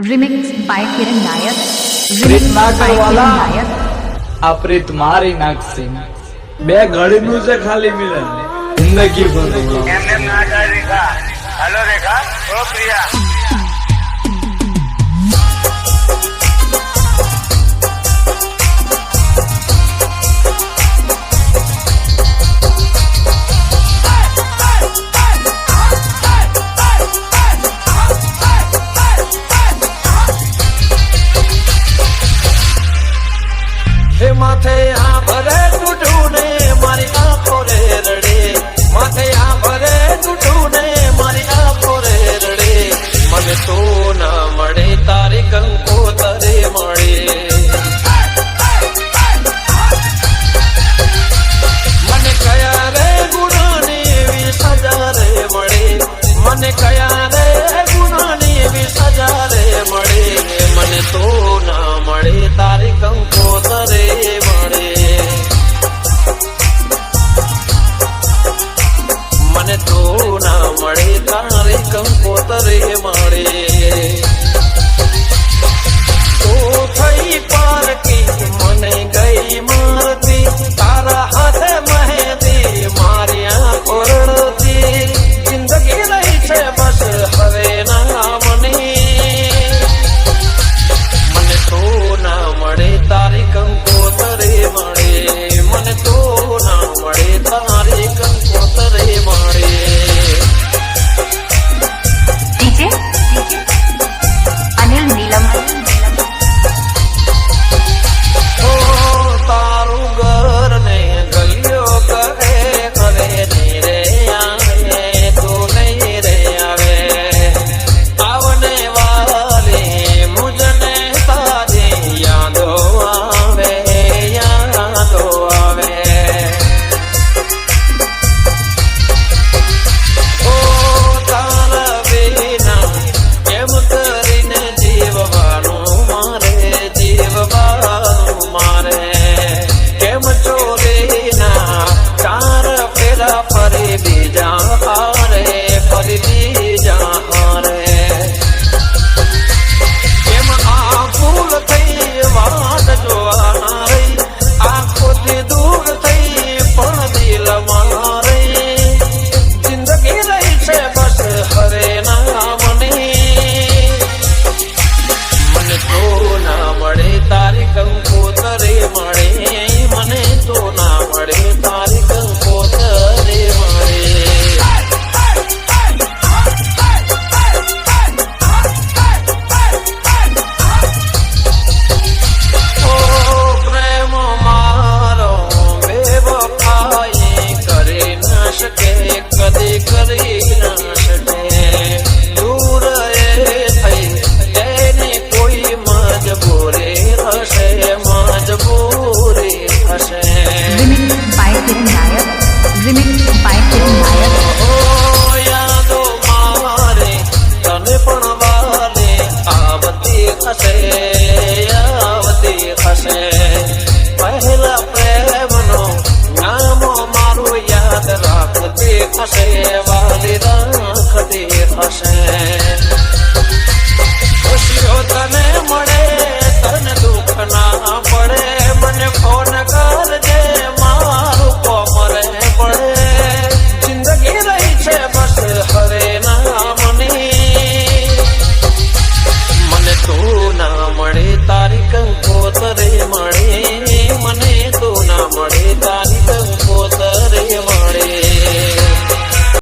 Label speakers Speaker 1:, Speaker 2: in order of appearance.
Speaker 1: Remix by Kiran नायक।
Speaker 2: પ્રીત ના કરવાલા આ પ્રીત મારી નાખશે બે ઘડીનું છે ખાલી મિલન જિંદગી ભર
Speaker 3: એમને ના જાય રેખા હાલો રેખા ઓ પ્રિયા
Speaker 4: माथे आ भरे टूटू ने मारी आंखों रे रड़े माथे आ भरे टूटू ने मारी आंखों रे रड़े मन तो ना मड़े तारी कंको तरे मड़े मन कया रे गुणानी भी सजा रे मड़े मन कया रे गुणानी भी सजा रे मड़े मन तो ना मड़े तारी कंको तरे મને તો ના મળે તારે કંકોતરે મળે તો થઈ પારકી મને ગઈ મારતી તારા હાથે મહેંદી મારી આંખો રડતી જિંદગી રહી છે બસ હવે ના મને મને તો ના મળે તારી કંકોતરે મળે મને તો ના મળે તારી કંકોતરે મળે
Speaker 1: डीजे अनिल नीलम।
Speaker 4: ओ तारू घर ने गलियो करे करे रे आवे तो नहीं रे आवे आवने वाले मुझने तारे यादो आवे यादो आवे ओ तारा बिना केम કરીને જીવવાનું મારે કેમ ચોરીના ચાર ફેરા ફરી બીજા હારે ફરી બીજા હારે કેમ આ ભૂલ થઈ વાત જોવાના રહી આંખોથી દૂર થઈ પણ દિલ મારે જિંદગી રહી છે બસ હરે ના મને મને તો ના મળે તારી કંકોતરે મળે મને તો ના મળે તારી કંકોતરે મળે ઓ પ્રેમ મારો બેવફાઈ કરી ન શકે કદી કરી ન શકે દૂર એ થઈ એની કોઈ મજબૂરી હશે મજબૂરી હશે
Speaker 1: remix by Kiran Nayak. Remix by Kiran Nayak.
Speaker 4: ઓ યાદો મારે તને પણ વાલે આવતી હશે પહેલા પ્રેમનો નામો મારું યાદ રાખતી હશે વાલી રાખતી હશે ખુશીઓ તને મળે તને દુઃખ ના પડે મને ફોન કરજે મારું કોમરે પડે જિંદગી રહી છે બસ હરે ના મને મને તો ના મળે તારી કંકોતરે મળે મને તો ના મળે તારી